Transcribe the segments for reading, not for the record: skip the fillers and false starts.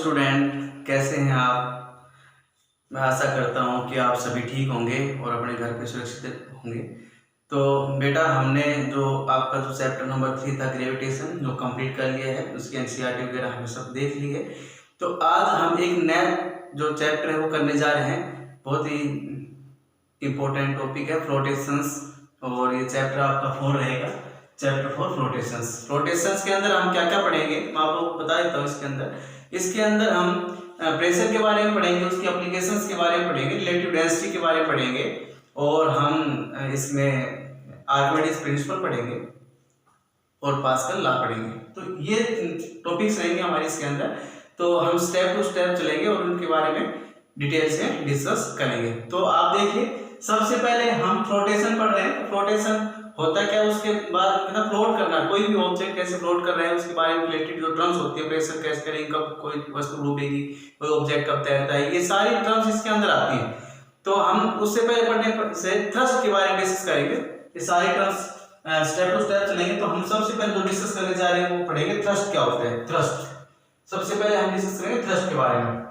Student, कैसे हैं आप। मैं आशा करता हूं कि आप सभी ठीक होंगे और अपने घर पे सुरक्षित होंगे। तो बेटा, हमने जो आपका जो चैप्टर नंबर 3 था ग्रेविटेशन, जो कंप्लीट कर लिया है, उसकी एनसीईआरटी वगैरह हमने सब देख ली है। तो आज हम एक नया जो चैप्टर है वो करने जा रहे हैं। बहुत ही इम्पोर्टेंट टॉपिक है फ्लोटेशंस, और ये चैप्टर आपका 4 रहेगा, चैप्टर 4 फ्लोटेशंस। फ्लोटेशंस के अंदर हम क्या क्या पढ़ेंगे मैं आपको बता देता हूँ। इसके अंदर हम प्रेशर के बारे में पढ़ेंगे, उसकी एप्लीकेशंस के बारे में पढ़ेंगे, रिलेटिव डेंसिटी के बारे में पढ़ेंगे, और हम इसमें आर्किमिडीज प्रिंसिपल पढ़ेंगे और पास्कल लॉ पढ़ेंगे। तो ये टॉपिक्स रहेंगे हमारे इसके अंदर। तो हम स्टेप टू स्टेप चलेंगे और उनके बारे में डिटेल से डिस्कस करेंगे। तो आप देखिए, सबसे पहले हम फ्लोटेशन पढ़ रहे हैं। फ्लोटेशन होता क्या है, उसके बाद मतलब फ्लोट करना, कोई भी ऑब्जेक्ट कैसे फ्लोट कर रहा है उसके बारे में रिलेटेड जो टर्म्स होती है, प्रेशर कैसे करेंगे, कब कोई वस्तु डूबेगी, कोई ऑब्जेक्ट कब तैरता है, ये सारी टर्म्स इसके अंदर आती हैं। तो हम उससे पहले पढ़ने से थ्रस्ट के बारे में डिस्कस करेंगे। ये सारे टर्म्स स्टेप टू स्टेप चलेंगे। तो हम सबसे पहले जो डिस्कस करने जा रहे हैं वो पढ़ेंगे थ्रस्ट क्या होता है। थ्रस्ट सबसे पहले हम डिस्कस करेंगे थ्रस्ट के बारे में।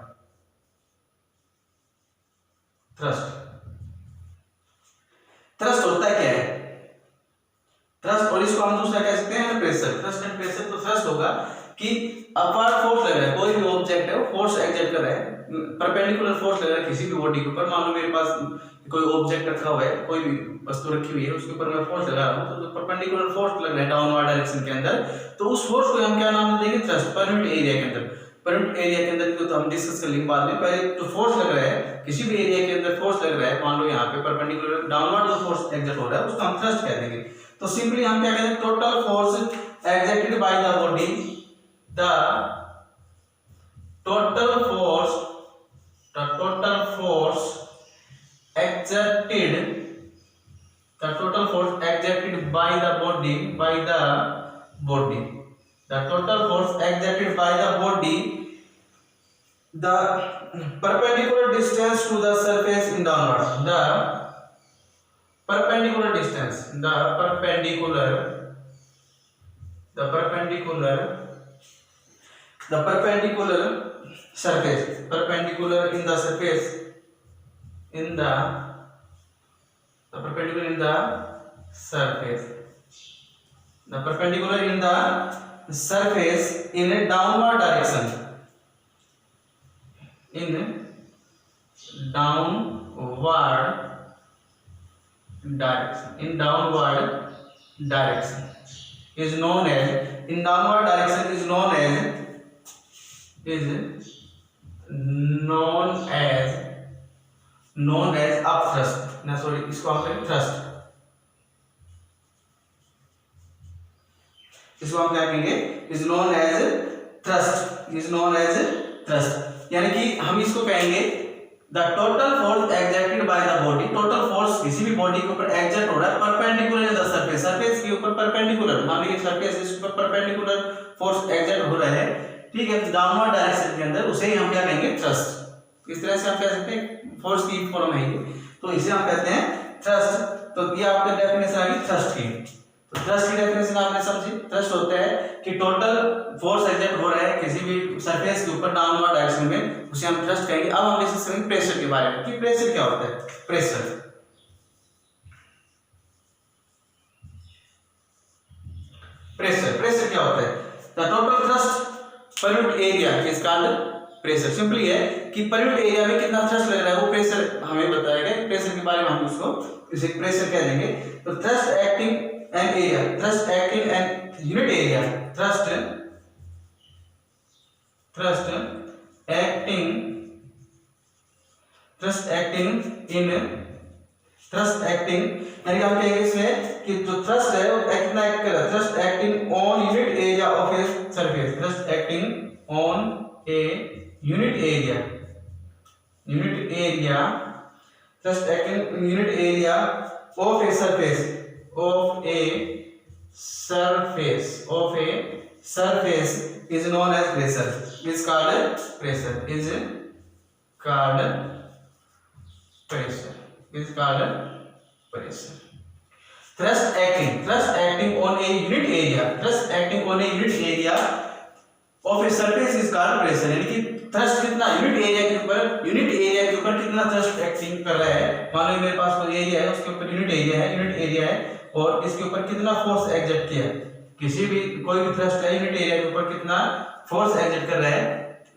थ्रस्ट होता क्या है, थ्रस्ट, और इसको हम दूसरा कह सकते हैं प्रेशर। Thrust and pressure. तो थ्रस्ट होगा कि अपवर्ड फोर्स लग रहा है, कोई भी ऑब्जेक्ट है वो फोर्स एक्सर्ट कर रहा है, परपेंडिकुलर फोर्स लग रहा है किसी भी बॉडी के ऊपर। मान लो मेरे पास कोई ऑब्जेक्ट रखा हुआ है, कोई भी वस्तु रखी हुई है, उसके ऊपर मैं फोर्स लगा रहा हूं, तो जो परपेंडिकुलर फोर्स लग रहा है डाउनवर्ड डायरेक्शन के अंदर, तो उस फोर्स को हम क्या नाम देंगे, थ्रस्ट। पर यूनिट एरिया के अंदर, पर यूनिट एरिया के अंदर तो हम डिस्कस कर लेंगे बाद में। पहले जो फोर्स लग रहा है, किसी भी एरिया के अंदर फोर्स लग रहा है, मान लो यहाँ पे परपेंडिकुलर डाउनवर्ड जो फोर्स एक्सर्ट हो रहा है उसको हम थ्रस्ट कह देंगे। तो सिंपली हम क्या कहते हैं, total force exerted by the body, the total force exerted by the body, the total force exerted by the body, the perpendicular distance to the surface in downward, the perpendicular distance, the perpendicular surface, perpendicular in the surface, in the perpendicular in the surface, the perpendicular in the surface in a downward direction, in downward direction is known as, in downward direction is known as upthrust ना, sorry, इसको हम कहेंगे thrust. इसको हम क्या कहेंगे, is known as thrust, यानी कि हम इसको कहेंगे the total force exerted by the body. Total force किसी भी बॉडी के ऊपर एक्सर्ट हो रहा है perpendicular in the surface, surface के ऊपर परपेंडिकुलर, मान लीजिए सरफेस इस पर परपेंडिकुलर फोर्स एक्सर्ट हो रहा है, ठीक है, डाउनवर्ड डायरेक्शन के अंदर, उसे ही हम क्या कहेंगे, थ्रस्ट। इस तरह से हम कह सकते हैं, फोर्स की फॉर्म है ये, तो इसे हम कहते हैं थ्रस्ट। तो ये आपका डेफिनेशन आ गई थ्रस्ट की। तो थ्रस्ट की डेफिनेशन आपने समझी। थ्रस्ट होता है कि टोटल फोर्स एक्सर्ट हो रहा है किसी भी सरफेस के ऊपर डाउनवर्ड डायरेक्शन में, उसे हम थ्रस्ट कहेंगे। अब हम डिस्कस करेंगे प्रेशर के बारे में कि प्रेशर क्या होता है। प्रेशर क्या होता है, the total thrust per unit area is called pressure. Simply है कि पर यूनिट एरिया में कितना थ्रस्ट लग रहा है वो प्रेशर हमें बताएगा। प्रेशर के बारे में हम उसको इसे प्रेशर कह देंगे। तो thrust acting on area, thrust acting on unit area, thrust यानी हम कहेंगे इसमें कि जो थ्रस्ट है वो कितना एक्ट कर रहा है, thrust acting on unit area of a surface, thrust acting on a unit area, thrust acting unit area of A surface is known as pressure, is called pressure. Thrust acting on a unit area, of a surface is called pressure, यानी कि thrust कितना unit area के ऊपर कितना thrust acting कर रहा है। मान लो मेरे पास कोई एरिया है, उसके ऊपर यूनिट एरिया है और इसके ऊपर कितना फोर्स एक्सर्ट किया है, किसी भी कोई भी थ्रस्ट है यूनिट एरिया के ऊपर कितना फोर्स एक्सर्ट कर रहा है,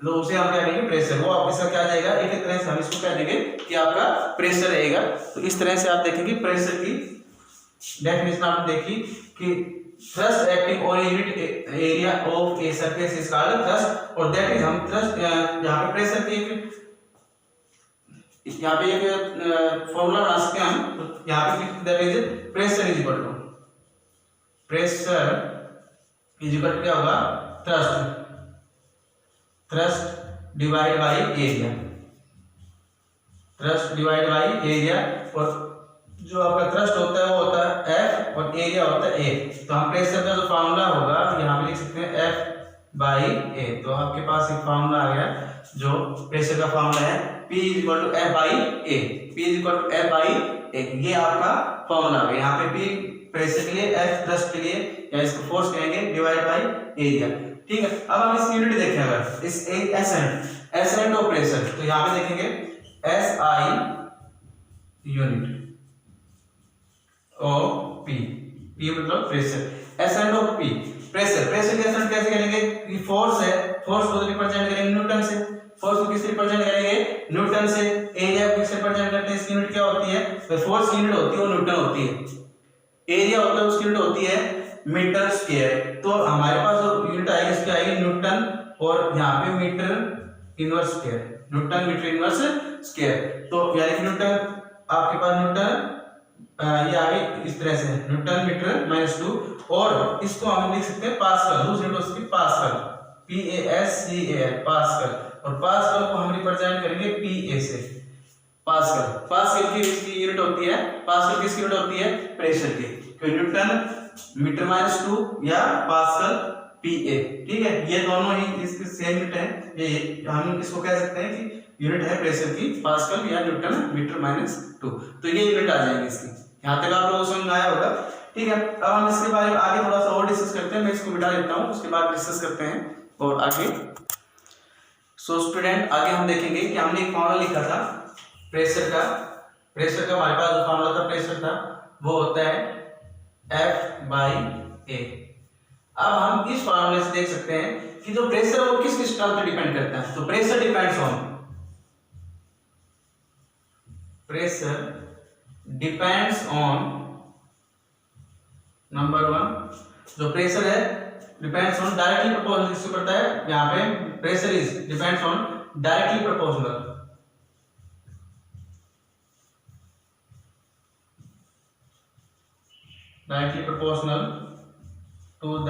तो उसे हम क्या कहेंगे प्रेशर। वो आप इसका क्या आ जाएगा, एक तरह से हम इसको क्या देंगे कि आपका प्रेशर रहेगा। तो इस तरह से आप देखेंगे प्रेशर की डेफिनेशन आपने देखी कि thrust acting on a unit area of a surface is called thrust, और that is हम thrust यहाँ पे प्रेशर की यहाँ पे एक फॉर्मूला बना सकते हैं हम, तो यहाँ पे that is pressure is equal to क्या होगा, थ्रस्ट डिवाइड बाई एरिया, और जो आपका थ्रस्ट होता है वो होता है F और एरिया होता है A। तो हम प्रेशर का जो फार्मूला होगा यहाँ पे लिख सकते हैं F बाई A। तो आपके पास एक फार्मूला आ गया जो प्रेशर का फार्मूला है P is equal to F by A, ये आपका फार्मूला है। यहाँ पे P प्रेशर के लिए, F थ्रस्ट के लिए या इसको फोर्स कहेंगे, डिवाइड बाई एरिया। ठीक है, अब हम इसकी यूनिट देखें, अगर इस SI ऑफ प्रेशर, तो यहाँ पे देखेंगे SI यूनिट ऑफ P मतलब pressure, ascent of P pressure की एसेंट कैसे करेंगे कि फोर्स है, फोर्स को रिप्रेजेंट करेंगे न्यूटन से, फोर्स को किससे रिप्रेजेंट करेंगे न्यूटन से, एरिया को किससे रिप्रेजेंट करते हैं, इसकी यूनिट क्या होती है, तो फोर्स की यूनिट होती है वो न्यूटन होती है, एरिया होता है उसकी यूनिट होती है मीटर स्क्वायर। तो हमारे पास जो यूनिट आएगी इसकी आएगी न्यूटन, और यहाँ पे मीटर इनवर्स स्क्वायर, तो यानी कि न्यूटन आपके पास न्यूटन ये आगे इस तरह से न्यूटन मीटर माइनस 2, और इसको हम लिख सकते हैं पास्कल, दूसरी यूनिट उसकी पास्कल, PASCAL पास्कल, और पास्कल को हम रिप्रेजेंट करेंगे PA से, पास्कल की इसकी यूनिट होती है, पास्कल किसकी यूनिट होती है, प्रेशर की, तो न्यूटन मीटर माइनस 2 या पास्कल PA। ठीक है, ये दोनों ही इसकी सेम यूनिट है, ये हम इसको कह सकते हैं कि यूनिट है प्रेशर की पास्कल या न्यूटन मीटर माइनस 2, तो ये यूनिट आ जाएगी इसकी। यहाँ तक आप लोगों को समझ आया होगा। ठीक है, अब हम इसके बारे में आगे थोड़ा सा और डिस्कस करते हैं, मैं इसको मिटा देता हूँ, उसके बाद डिस्कस करते हैं और आगे। सो स्टूडेंट, आगे हम देखेंगे कि हमने एक फॉर्मूला लिखा था प्रेशर का हमारे पास जो फॉर्मूला था प्रेशर था वो होता है F बाई A। अब हम इस फॉर्मूले से देख सकते हैं कि जो प्रेशर है वो किस टर्म पे डिपेंड करता है, तो प्रेशर डिपेंड्स ऑन नंबर 1, जो प्रेशर है डिपेंड्स ऑन डायरेक्टली प्रोपोर्शनल, किससे पड़ता है, यहाँ पे pressure is depends on directly proportional to the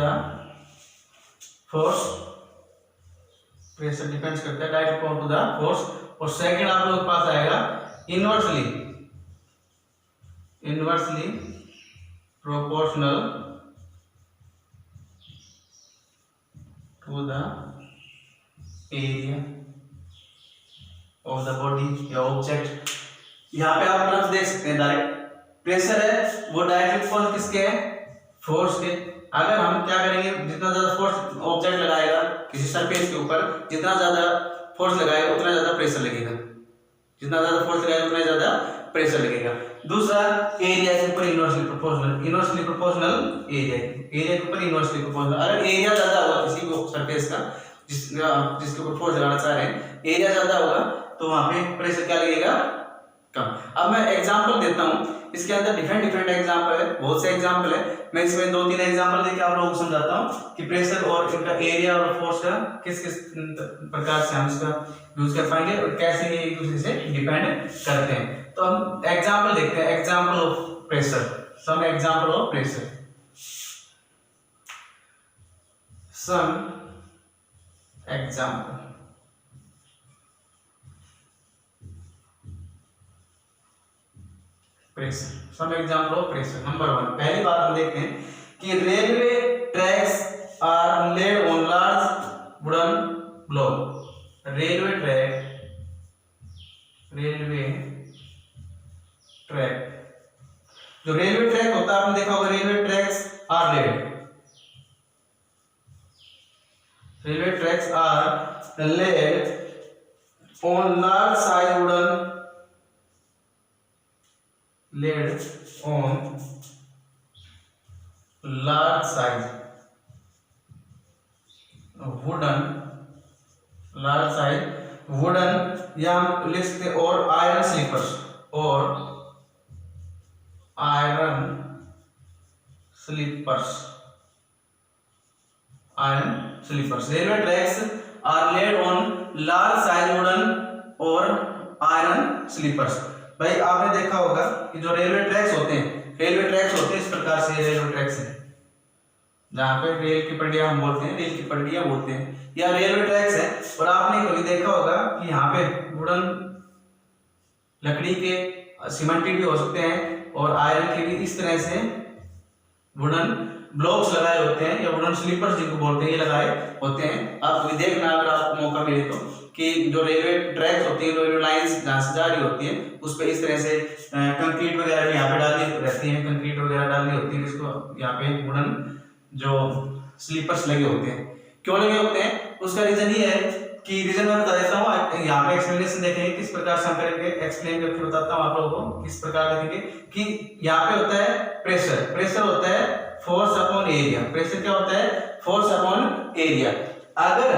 force, pressure depends करता है directly proportional to the force, और सेकंड आप लोगों के पास आएगा inversely proportional to the area of the body या ऑब्जेक्ट। यहाँ पे आप टर्म्स देख सकते हैं, डायरेक्ट प्रेशर है वो डायरेक्टली फोर्स किसके है, फोर्स के। अगर हम क्या करेंगे, जितना ज्यादा फोर्स ऑब्जेक्ट लगाएगा किसी सरफेस के ऊपर, जितना ज्यादा फोर्स लगाएगा उतना ज्यादा प्रेशर लगेगा, जितना ज्यादा फोर्स लगाएगा उतना ज्यादा प्रेशर लगेगा। दूसरा, एरिया के ऊपर इनवर्सली प्रोपोर्शनल एरिया के ऊपर इनवर्सली प्रोपोर्शनल। अगर एरिया ज्यादा होगा किसी को सरफेस का जिसके ऊपर फोर्स लगाना चाह रहे हैं, एरिया ज्यादा होगा तो वहां पे प्रेशर क्या लगेगा, कम। अब मैं एग्जांपल देता हूं, इसके अंदर डिफरेंट एग्जांपल है, बहुत से एग्जांपल है, मैं इसमें 2-3 एग्जांपल देके आप लोगों को समझाता हूं कि प्रेशर और इनका एरिया और फोर्स का किस प्रकार से हम इसका यूज कर पाएंगे और कैसे ये एक दूसरे से डिपेंड करते हैं। तो हम एग्जांपल देखते हैं, example of pressure, some example of pressure, some example. Pressure, some example of pressure. Number 1, पहली बात हम देखते हैं कि railway tracks are laid on large wooden block. Railway track, जो रेलवे ट्रैक होता है, आपने देखा होगा railway tracks are laid, railway tracks are laid on large size wooden wooden या हम लिख सकते हैं और iron sleepers railway tracks are laid on large size wooden और आयरन स्लीपर्स। भाई आपने देखा होगा कि जो रेलवे ट्रैक्स होते हैं इस प्रकार से रेलवे ट्रैक्स हैं, जहाँ पे रेल की पटरियां हम बोलते हैं, रेल की पटरियां बोलते हैं या रेलवे ट्रैक्स है। और आपने कभी देखा होगा कि यहाँ पे वुडन लकड़ी के सीमेंटेड भी हो सकते हैं और आयरन के भी इस तरह से वुडन ब्लॉक्स लगाए होते हैं या वुडन स्लीपर्स जिनको बोलते हैं, ये लगाए होते हैं। आप कभी देखना अगर आपको मौका मिले तो कि जो रेलवे ट्रैक्स होती है, रेलवे लाइंस जहाँ से जा रही होती है उस पर इस तरह से कंक्रीट वगैरह यहाँ पे डाली रहती है, कंक्रीट वगैरह डालनी होती है, जिसको यहाँ पे वुडन जो स्लीपर्स लगे होते हैं। क्यों लगे होते हैं उसका रीजन ये है कि रीजन मैं बता देता हूँ। यहाँ पे एक्सप्लेनेशन देखेंगे किस प्रकार से हम करेंगे, एक्सप्लेन करके बताता हूँ आप लोगों को किस प्रकार देखेंगे कि यहाँ पे होता है प्रेशर होता है फोर्स अपॉन एरिया। प्रेशर क्या होता है? Force upon area. अगर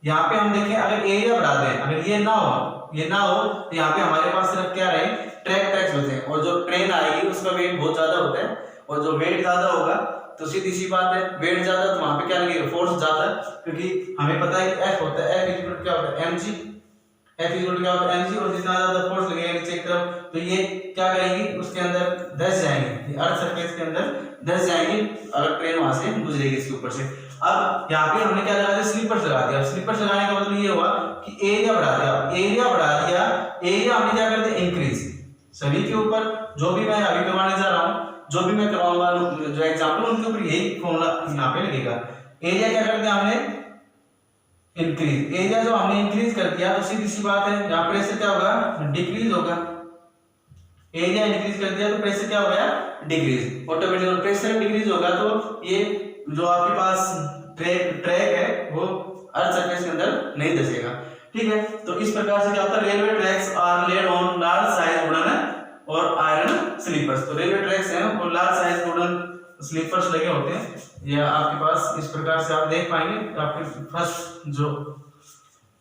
यहाँ पे हम देखें, अगर एरिया बढ़ा दें, अगर ये ना हो तो यहाँ पे हमारे पास सिर्फ क्या रहे, ट्रैक्स बचे और जो ट्रेन आएगी उसका वेट बहुत ज्यादा होता है और जो वेट ज्यादा होगा तो सीधी सी बात है, वेट ज्यादा तो वहां पे क्या लगेगा, फोर्स ज्यादा, क्योंकि हमें पता है F होता है, F इक्वल क्या होता है mg, F इक्वल क्या होता है mg, और जितना ज्यादा फोर्स लगेगा नीचे की तरफ तो ये क्या करेंगी, उसके अंदर धंस जाएंगे, अर्थ सरफेस के अंदर धंस जाएंगे अगर ट्रेन वहां से गुजरेगी इसके ऊपर से। अब यहाँ पे हमने क्या लगा दिया, स्लीपर्स लगा दिया। स्लीपर्स लगाने का मतलब ये हुआ कि एरिया बढ़ा दिया। एरिया हमने क्या कर दिया, इंक्रीज। सभी के ऊपर जो भी मैं अभी करवाने जा रहा हूँ, जो भी मैं करवाऊंगा जो एग्जांपल, उनके ऊपर यही फॉर्मूला यहाँ पे लगेगा। एरिया क्या कर दिया हमने, इंक्रीज। एरिया जो हमने इंक्रीज कर दिया तो सीधी सी बात है यहाँ प्रेशर क्या होगा, डिक्रीज होगा। एरिया इंक्रीज कर दिया तो प्रेशर क्या हो गया, डिक्रीज। ऑटोमेटिक प्रेशर डिक्रीज होगा तो ये जो आपके पास ट्रैक है वो अर्थ सरफेस के अंदर नहीं धंसेगा। ठीक है, तो इस प्रकार से क्या होता है, railway tracks are laid on large size wooden और आयरन स्लीपर्स। तो रेलवे ट्रैक्स हैं और लार्ज साइज वुडन स्लीपर्स लगे होते हैं। ये आपके पास इस प्रकार से आप देख पाएंगे। आपके फर्स्ट जो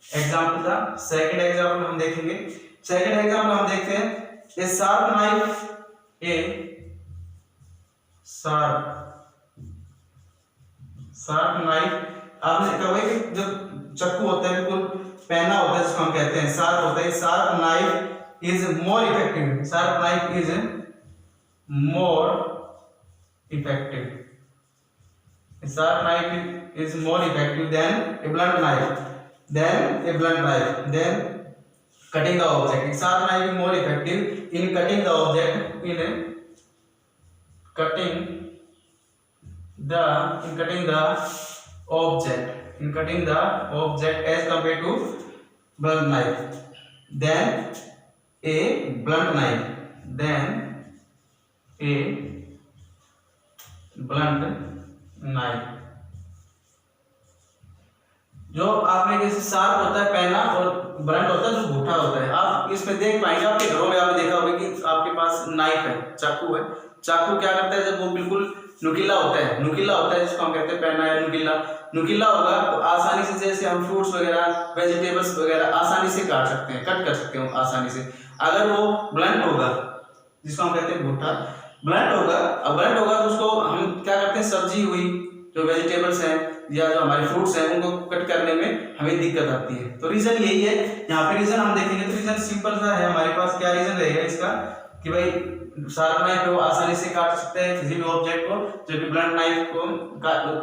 एग्जांपल था, सेकंड एग्जांपल हम देखेंगे। सेकंड एग्जांपल हम देखते हैं, ए शार्प नाइफ आपने देखा होगा कि जो चाकू होता है, बिल्कुल पेना होता है जिसको हम कहते हैं शार्प होता है। Sharp knife is more effective. Sharp knife is more effective. A sharp knife is more effective than a blunt knife. Then cutting the object. A sharp knife is more effective in cutting the object. Cutting the object as compared to blunt knife. Then a blunt knife जो आपने जैसे sharp होता है पेना और blunt होता है जो भूठा होता है। आप इसमें देख पाएंगे, आपके घरों में आपने देखा होगा कि आपके पास नाइफ है, चाकू है। चाकू क्या करता है, जब वो बिल्कुल नुकीला होता है जिसको हम कहते हैं पेना या नुकीला होगा तो आसानी से, जैसे हम फ्रूट्स वगैरह वेजिटेबल्स वगैरह आसानी से काट सकते हैं, कट कर सकते हैं आसानी से। अगर वो ब्लंट होगा, जिसको हम कहते हैं भुट्टा, ब्लंट होगा तो उसको हम क्या करते हैं, सब्जी हुई, जो वेजिटेबल्स हैं या जो हमारे फ्रूट्स हैं, उनको कट करने में हमें दिक्कत आती है। तो रीजन यही है। यहाँ पे रीजन हम देखेंगे तो रीजन सिंपल सा है हमारे पास। क्या रीजन रहेगा इसका कि भाई शार्प नाइफ को आसानी से काट सकते हैं किसी भी ऑब्जेक्ट को, जबकि ब्लंट नाइफ को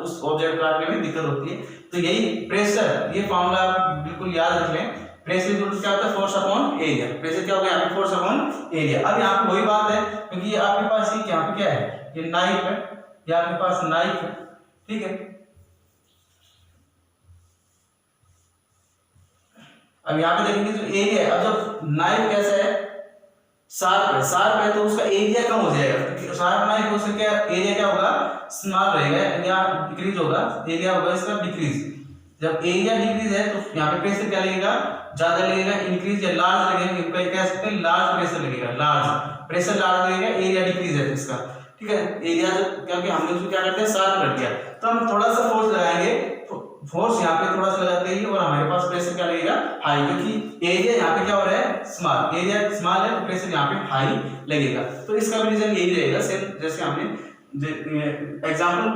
उस ऑब्जेक्ट काटने में दिक्कत होती है। तो यही प्रेशर, ये फॉर्मूला बिल्कुल याद रख लें। प्रेशर क्या होता है, फोर्स अपॉन एरिया। प्रेशर क्या होगा यहाँ पे, फोर्स अपॉन एरिया। अब यहाँ पे वही बात है, क्योंकि ये आपके पास ये यहाँ पे क्या है, ये नाइफ है, ये आपके पास नाइफ है। ठीक है, अब यहाँ पे देखेंगे जो एरिया है, अब जब नाइफ कैसा है, शार्प है तो उसका एरिया कम हो जाएगा। शार्प नाइफ उसका क्या एरिया क्या होगा, स्मॉल रहेगा या डिक्रीज होगा, एरिया होगा इसका डिक्रीज। जब एरिया डिक्रीज है तो यहाँ पे प्रेशर क्या लगेगा, ज्यादा लगेगा, इंक्रीज या लार्ज लगेगा, कह सकते हैं लार्ज प्रेशर लगेगा, लार्ज प्रेशर लार्ज लगेगा, एरिया डिक्रीज है इसका, ठीक है। एरिया क्योंकि हमने उसको क्या करते हैं शार्प कर दिया, तो हम थोड़ा सा फोर्स लगाएंगे, फोर्स यहाँ पे थोड़ा सा लगाते ही और हमारे पास प्रेशर क्या लगेगा, हाई, क्योंकि एरिया यहाँ पे क्या हो रहा है स्मॉल, एरिया स्मॉल है तो प्रेशर यहाँ पे हाई लगेगा। तो इसका भी रीजन यही रहेगा, सेम जैसे हमने एग्जांपल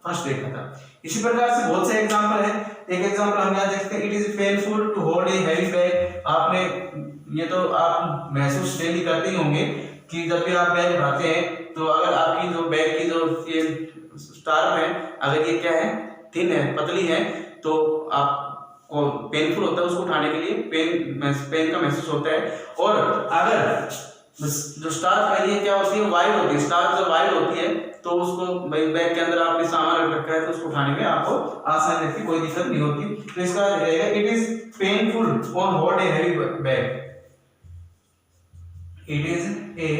फर्स्ट देखा था। इसी प्रकार से बहुत से एग्जांपल है। एक एग्जांपल हम यहाँ देखते हैं, it is painful to hold a heavy bag. आपने ये तो आप महसूस डेली करते ही होंगे कि जब भी आप बैग उठाते हैं तो अगर आपकी जो बैग की जो ये स्टार्प है, अगर ये क्या है थिन है, पतली है, तो आपको पेनफुल होता है उसको उठाने के लिए, पेन का महसूस होता है। और अगर जो स्टार्प है ये क्या होती है, वाइड होती है, स्टार्प जब वाइड होती है तो उसको बैग के अंदर आपने सामान रख रखा है तो उसको उठाने में आपको आसानी रहती है, कोई दिक्कत नहीं होती। तो इसका रहेगा, it is painful on hold a heavy bag, it is a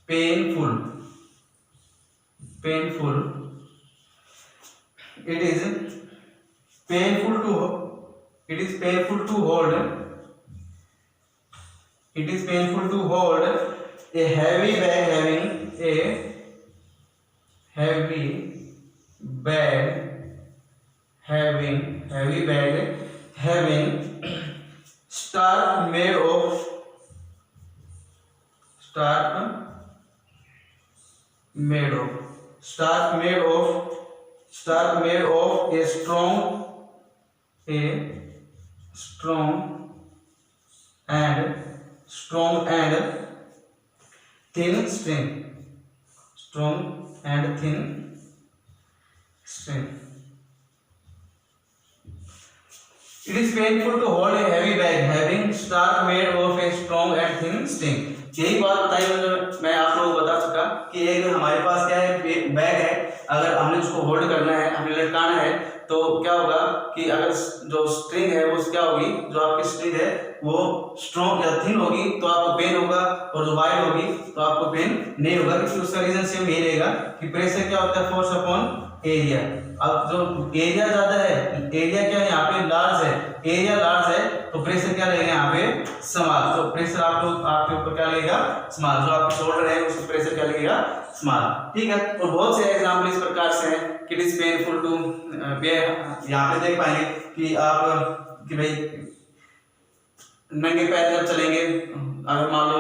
painful it is painful to hold a heavy bag having starp made of a strong and thin string. It is painful to hold a heavy bag having starp made of a strong and thin string. यही बात बताई मैं आप लोगों को बता चुका कि एक हमारे पास क्या है, बैग है, अगर हमने उसको होल्ड करना है, हमें लटकाना है, तो क्या होगा कि अगर जो स्ट्रिंग है वो क्या होगी, जो आपकी स्ट्रिंग है वो स्ट्रॉन्ग या थिन होगी तो आपको पेन होगा, और जो वाइड होगी तो आपको पेन नहीं होगा, क्योंकि उसका रीजन सेम यही रहेगा कि प्रेशर क्या होता है, फोर्स अपॉन एरिया। अब जो एरिया ज्यादा है, एरिया क्या है यहाँ पे लार्ज है, एरिया लार्ज है तो प्रेशर क्या लगेगा यहाँ पे स्मॉल, तो प्रेशर आपके ऊपर क्या लगेगा स्मॉल, जो आपका शोल्डर है उसका प्रेशर क्या लगेगा स्मॉल, ठीक है। और बहुत से एग्जांपल इस प्रकार से हैं कि इट इज पेनफुल टू यहाँ पे देख पाएंगे कि आप कि भाई नंगे पैर जब चलेंगे, अगर मान लो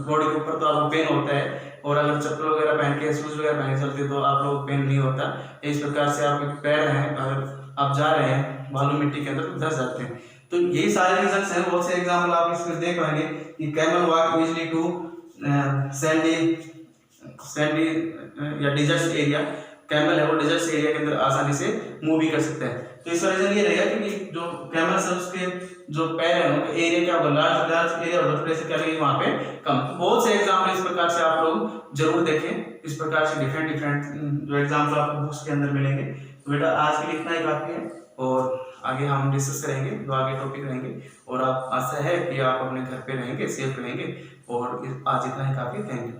रोड के ऊपर तो आपको पेन होता है, और अगर चप्पल वगैरह पहन के शूज वगैरह पहन के चलते तो आप लोग पेन नहीं होता। इस प्रकार से आपके पैर हैं, अगर आप जा रहे हैं बालू मिट्टी के अंदर तो धस जाते हैं। तो यही सारे रीजंस हैं। बहुत से एग्जांपल आप इसमें देख पाएंगे कि camel walk easily to sandy या डिजर्ट एरिया, कैमल है वो डिजर्ट एरिया के अंदर आसानी से मूव भी कर सकते हैं। तो इसका रीजन ये रहेगा कि जो कैमल है उसके जो पैर है उनका एरिया क्या होगा, लार्ज एरिया होगा, तो प्रेशर क्या लगेगा वहाँ पे कम। बहुत से एग्जांपल इस प्रकार से आप लोग जरूर देखें, इस प्रकार से डिफरेंट जो एग्जांपल आपको बुक्स के अंदर मिलेंगे। तो बेटा आज के लिए इतना ही काफी है, और आगे हम डिस्कस करेंगे, जो आगे टॉपिक रहेंगे, और आप आशा है कि आप अपने घर पे रहेंगे, सेफ रहेंगे, और आज इतना ही काफी। Thank you.